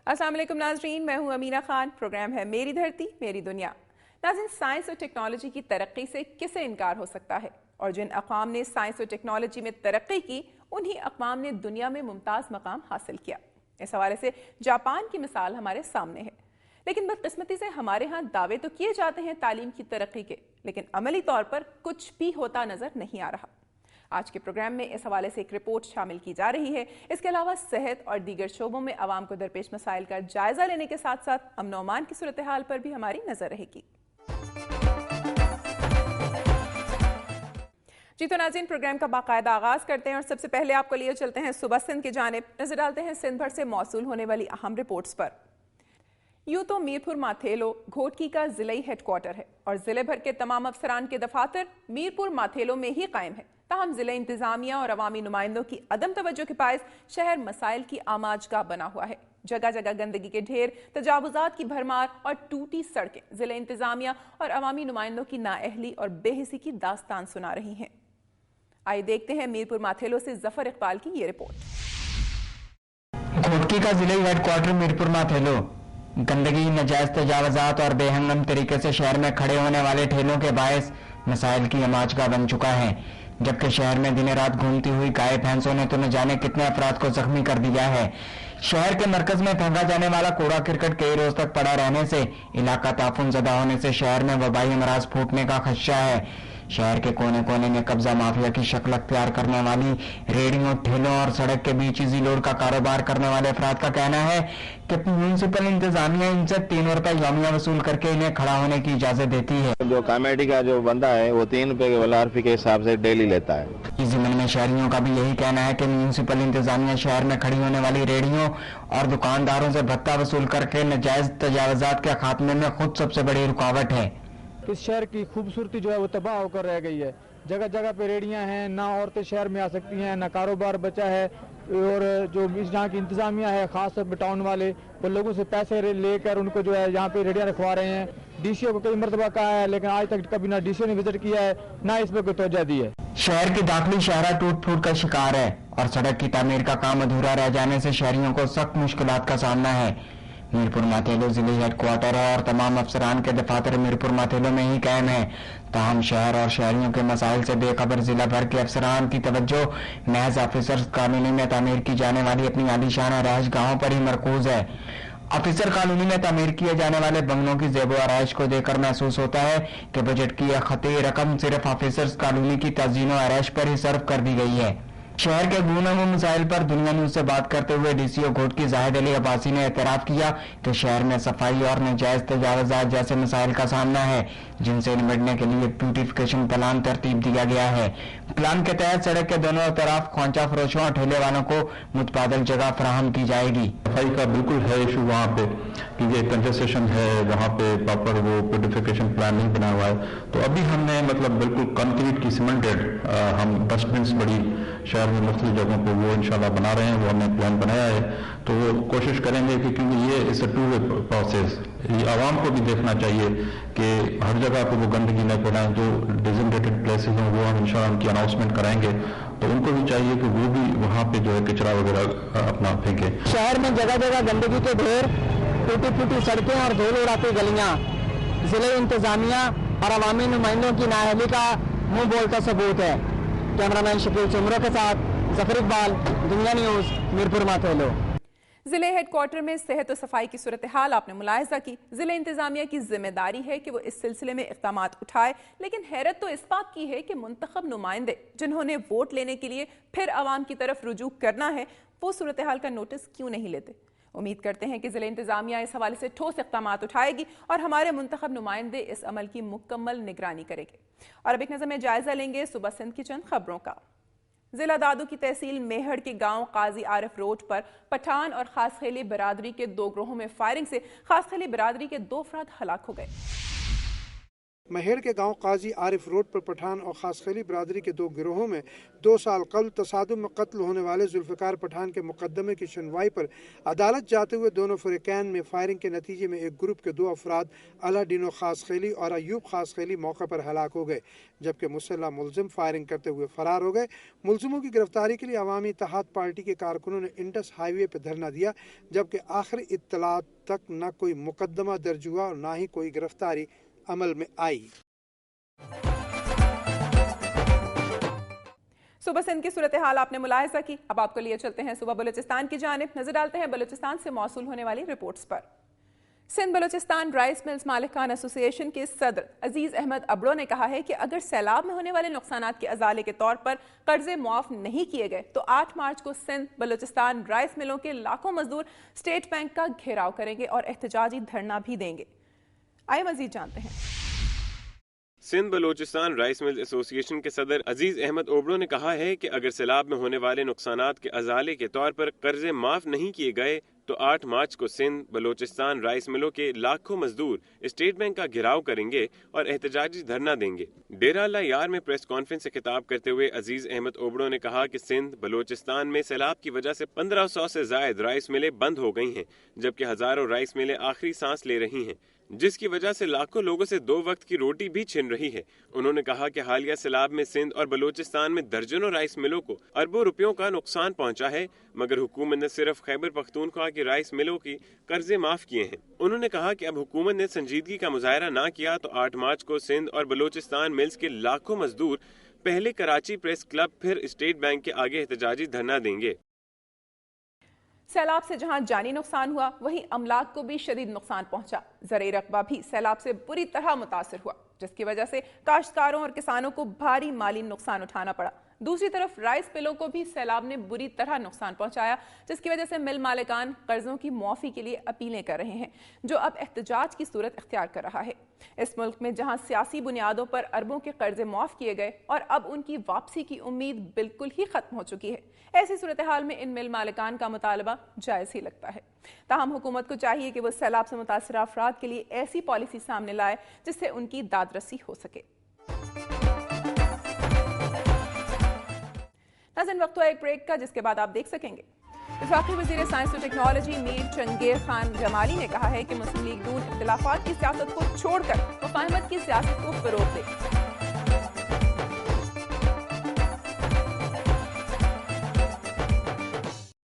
السلام علیکم ناظرین، میں ہوں امینہ خان۔ پروگرام ہے میری دھرتی میری دنیا۔ ناظرین، سائنس اور ٹیکنالوجی کی ترقی سے کسے انکار ہو سکتا ہے؟ اور جن اقوام نے سائنس اور ٹیکنالوجی میں ترقی کی، انہی اقوام نے دنیا میں ممتاز مقام حاصل کیا۔ اس حوالے سے جاپان کی مثال ہمارے سامنے ہے۔ لیکن بدقسمتی سے ہمارے ہاں دعوے تو کیے جاتے ہیں تعلیم کی ترقی کے، لیکن عملی طور پر کچھ بھی ہوتا نظر نہیں آ رہا۔ آج کے پروگرام میں اس حوالے سے ایک رپورٹ شامل کی جا رہی ہے۔ اس کے علاوہ صحت اور دیگر شعبوں میں عوام کو درپیش مسائل کا جائزہ لینے کے ساتھ ساتھ امن و امان کی صورتحال پر بھی ہماری نظر رہے گی۔ جی تو ناظرین، پروگرام کا باقاعدہ آغاز کرتے ہیں اور سب سے پہلے آپ کو لیے چلتے ہیں صوبہ سندھ کی جانب، نظر ڈالتے ہیں سندھ بھر سے موصول ہونے والی اہم رپورٹس پر۔ یوں تو میرپور ماتھیلو گھوٹکی کا ضلعی ہیڈ کوارٹر ہے اور ضلع بھر کے تمام افسران کے دفاتر میرپور ماتھیلو میں ہی قائم ہے۔ تاہم ضلع انتظامیہ اور عوامی نمائندوں کی عدم توجہ کے باعث شہر مسائل کی آماج گاہ بنا ہوا ہے۔ جگہ جگہ گندگی کے ڈھیر، تجاوزات کی بھرمار اور ٹوٹی سڑکیں ضلع انتظامیہ اور عوامی نمائندوں کی نااہلی اور بے حسی کی داستان سنا رہی ہیں۔ آئیے دیکھتے ہیں میرپور ماتھیلو سے ظفر اقبال کی یہ رپورٹ۔ گھوٹکی کا ضلعی ہیڈ کوارٹر میرپور ماتھیلو گندگی، ناجائز تجاوزات اور بے ہنگم طریقے سے شہر میں کھڑے ہونے والے ٹھیلوں کے باعث مسائل کی آماج گاہ بن چکا ہے، جبکہ شہر میں دن رات گھومتی ہوئی گائے بھینسوں نے تو نہ جانے کتنے افراد کو زخمی کر دیا ہے۔ شہر کے مرکز میں پھینکا جانے والا کوڑا کرکٹ کئی روز تک پڑا رہنے سے علاقہ تعفن زدہ ہونے سے شہر میں وبائی امراض پھوٹنے کا خدشہ ہے۔ شہر کے کونے کونے میں قبضہ مافیا کی شکل اختیار کرنے والی ریڑھیوں، ٹھیلوں اور سڑک کے بیچ ایزی لوڈ کا کاروبار کرنے والے افراد کا کہنا ہے کہ میونسپل انتظامیہ ان سے 3 روپے یومیہ وصول کر کے انہیں کھڑا ہونے کی اجازت دیتی ہے۔ جو کامیڈی کا جو بندہ ہے وہ 3 روپے کے LRP کے حساب سے ڈیلی لیتا ہے۔ اس ضمن میں شہریوں کا بھی یہی کہنا ہے کہ میونسپل انتظامیہ شہر میں کھڑی ہونے والی ریڑھیوں اور دکانداروں سے بھتہ وصول کر کے ناجائز تجاوزات کے خاتمے میں خود سب سے بڑی رکاوٹ ہے۔ اس شہر کی خوبصورتی جو ہے وہ تباہ ہو کر رہ گئی ہے۔ جگہ جگہ پہ ریڑیاں ہیں، نہ عورتیں شہر میں آ سکتی ہیں، نہ کاروبار بچا ہے، اور جو یہاں کی انتظامیہ ہے خاص طور پہ ٹاؤن والے، وہ لوگوں سے پیسے لے کر ان کو جو ہے یہاں پہ ریڑیاں رکھوا رہے ہیں۔ ڈی سی او کو کئی مرتبہ کہا ہے لیکن آج تک کبھی نہ ڈی سی او نے وزٹ کیا ہے، نہ اس پہ کوئی توجہ دی ہے۔ شہر کی داخلی شاہراہ ٹوٹ پھوٹ کا شکار ہے اور سڑک کی تعمیر کا کام ادھورا رہ جانے سے شہریوں کو سخت مشکلات کا سامنا ہے۔ میرپور ماتھیلو ضلعی ہیڈ کوارٹر ہے اور تمام افسران کے دفاتر میرپور ماتھیلو میں ہی قائم ہیں، تاہم شہر اور شہریوں کے مسائل سے بے خبر ضلع بھر کے افسران کی توجہ محض آفیسرز کالونی میں تعمیر کی جانے والی اپنی عالیشان رہائش گاہوں پر ہی مرکوز ہے۔ آفیسر کالونی میں تعمیر کیے جانے والے بنگلوں کی زیب و آرائش کو دیکھ کر محسوس ہوتا ہے کہ بجٹ کی یہ خطی رقم صرف آفیسرز کالونی کی تزئین و آرائش پر ہی صرف کر دی گئی ہے۔ شہر کے گوناگون مسائل پر دنیا نیوز سے بات کرتے ہوئے ڈی سی او گھوٹکی زاہد علی عباسی نے اعتراف کیا کہ شہر میں صفائی اور ناجائز تجاوزات جیسے مسائل کا سامنا ہے، جن سے نمٹنے کے لیے بیوٹیفیکیشن پلان ترتیب دیا گیا ہے۔ پلان کے تحت سڑک کے دونوں طرف خوانچہ فروشوں اور ٹھیلے والوں کو متبادل جگہ فراہم کی جائے گی۔ صفائی کا بالکل ہے ایشو وہاں پہ، کیونکہ کنجسٹیشن ہے وہاں پہ، پراپر وہ بیوٹیفیکیشن پلان نہیں بنا ہوا ہے، تو ابھی ہم نے مطلب بالکل کنکریٹ کی سیمنٹڈ ہم ڈسٹ بنس بڑی شہر میں مختلف جگہوں پہ وہ انشاءاللہ بنا رہے ہیں، وہ ہم نے پلان بنایا ہے، تو وہ کوشش کریں گے کہ کیونکہ یہ اس اے 2 وے پروسیس، یہ عوام کو بھی دیکھنا چاہیے کہ ہر جگہ پہ وہ گندگی نہ پھیلائیں، جو ڈیزگنیٹڈ پلیسز ہیں وہ ہم انشاءاللہ ان کی اناؤنسمنٹ کرائیں گے، تو ان کو بھی چاہیے کہ وہ بھی وہاں پہ جو ہے کچرا وغیرہ اپنا پھینکے۔ شہر میں جگہ جگہ گندگی کے ڈھیر، ٹوٹی پھوٹی سڑکیں اور دھول اڑاتی گلیاں ضلع انتظامیہ اور عوامی نمائندوں کی نااہلی کا منہ بولتا ثبوت ہے۔ کیمرہ مین شکیل چمروں کے ساتھ ظفر اقبال، دنیا نیوز، میرپور ماتھیلو۔ ضلع ہیڈ کوارٹر میں صحت و صفائی کی صورتحال آپ نے ملاحظہ کی۔ ضلع انتظامیہ کی ذمہ داری ہے کہ وہ اس سلسلے میں اقدامات اٹھائے، لیکن حیرت تو اس بات کی ہے کہ منتخب نمائندے جنہوں نے ووٹ لینے کے لیے پھر عوام کی طرف رجوع کرنا ہے، وہ صورتحال کا نوٹس کیوں نہیں لیتے۔ امید کرتے ہیں کہ ضلع انتظامیہ اس حوالے سے ٹھوس اقدامات اٹھائے گی اور ہمارے منتخب نمائندے اس عمل کی مکمل نگرانی کریں گے۔ اور اب ایک نظر میں جائزہ لیں گے صوبہ سندھ کی چند خبروں کا۔ ضلع دادو کی تحصیل میہڑ کے گاؤں قاضی عارف روڈ پر پٹھان اور خاص خیلی برادری کے 2 گروہوں میں فائرنگ سے خاص خیلی برادری کے 2 افراد ہلاک ہو گئے۔ مہیڑ کے گاؤں قاضی عارف روڈ پر پٹھان اور خاص خیلی برادری کے 2 گروہوں میں 2 سال قبل تصادم میں قتل ہونے والے ذوالفقار پٹھان کے مقدمے کی سنوائی پر عدالت جاتے ہوئے دونوں فریقین میں فائرنگ کے نتیجے میں ایک گروپ کے 2 افراد اللہ ڈینو خاص خیلی اور ایوب خاص خیلی موقع پر ہلاک ہو گئے، جبکہ مسلح ملزم فائرنگ کرتے ہوئے فرار ہو گئے۔ ملزموں کی گرفتاری کے لیے عوامی اتحاد پارٹی کے کارکنوں نے انڈس ہائی وے پہ دھرنا دیا، جبکہ آخری اطلاعات تک نہ کوئی مقدمہ درج ہوا اور نہ ہی کوئی گرفتاری عمل میں آئی۔ صوبہ سندھ کی صورتحال آپ نے ملاحظہ کی، اب آپ کو لیے چلتے ہیں صوبہ بلوچستان کی جانب، نظر ڈالتے ہیں بلوچستان سے موصول ہونے والی رپورٹس پر۔ سندھ بلوچستان رائس ملز مالکان ایسوسی ایشن کے صدر عزیز احمد ابڑو نے کہا ہے کہ اگر سیلاب میں ہونے والے نقصانات کے ازالے کے طور پر قرضے معاف نہیں کیے گئے تو 8 مارچ کو سندھ بلوچستان رائس ملوں کے لاکھوں مزدور اسٹیٹ بینک کا گھیراؤ کریں گے اور احتجاجی دھرنا بھی دیں گے۔ آئے مزید جانتے ہیں۔ سندھ بلوچستان رائس ملز ایسوسی ایشن کے صدر عزیز احمد اوبڑو نے کہا ہے کہ اگر سیلاب میں ہونے والے نقصانات کے ازالے کے طور پر قرضے معاف نہیں کیے گئے تو 8 مارچ کو سندھ بلوچستان رائس ملوں کے لاکھوں مزدور اسٹیٹ بینک کا گھیراؤ کریں گے اور احتجاجی دھرنا دیں گے۔ ڈیرہ اللہ یار میں پریس کانفرنس سے خطاب کرتے ہوئے عزیز احمد اوبڑو نے کہا کہ سندھ بلوچستان میں سیلاب کی وجہ سے 1500 سے زائد رائس ملیں بند ہو گئی ہیں، جبکہ ہزاروں رائس ملیں آخری سانس لے رہی ہیں، جس کی وجہ سے لاکھوں لوگوں سے 2 وقت کی روٹی بھی چھن رہی ہے۔ انہوں نے کہا کہ حالیہ سیلاب میں سندھ اور بلوچستان میں درجنوں رائس ملوں کو اربوں روپیوں کا نقصان پہنچا ہے، مگر حکومت نے صرف خیبر پختونخوا کی رائس ملوں کی قرضے معاف کیے ہیں۔ انہوں نے کہا کہ اب حکومت نے سنجیدگی کا مظاہرہ نہ کیا تو 8 مارچ کو سندھ اور بلوچستان ملز کے لاکھوں مزدور پہلے کراچی پریس کلب پھر اسٹیٹ بینک کے آگے احتجاجی دھرنا دیں گے۔ سیلاب سے جہاں جانی نقصان ہوا وہیں املاک کو بھی شدید نقصان پہنچا۔ زرعی رقبہ بھی سیلاب سے بری طرح متاثر ہوا، جس کی وجہ سے کاشتکاروں اور کسانوں کو بھاری مالی نقصان اٹھانا پڑا۔ دوسری طرف رائس ملوں کو بھی سیلاب نے بری طرح نقصان پہنچایا، جس کی وجہ سے مل مالکان قرضوں کی معافی کے لیے اپیلیں کر رہے ہیں، جو اب احتجاج کی صورت اختیار کر رہا ہے۔ اس ملک میں جہاں سیاسی بنیادوں پر اربوں کے قرضے معاف کیے گئے اور اب ان کی واپسی کی امید بالکل ہی ختم ہو چکی ہے، ایسی صورتحال میں ان مل مالکان کا مطالبہ جائز ہی لگتا ہے۔ تاہم حکومت کو چاہیے کہ وہ سیلاب سے متاثرہ افراد کے لیے ایسی پالیسی سامنے لائے جس سے ان کی داد رسی ہو سکے۔ ناظرین، وقت ہوا ایک بریک کا، جس کے بعد آپ دیکھ سکیں گے وفاقی وزیر سائنس و ٹیکنالوجی میر چنگیر خان جمالی نے کہا ہے کہ مسلم لیگ نون اختلافات کی سیاست کو چھوڑ کر مفاہمت کی سیاست کو فروغ دے۔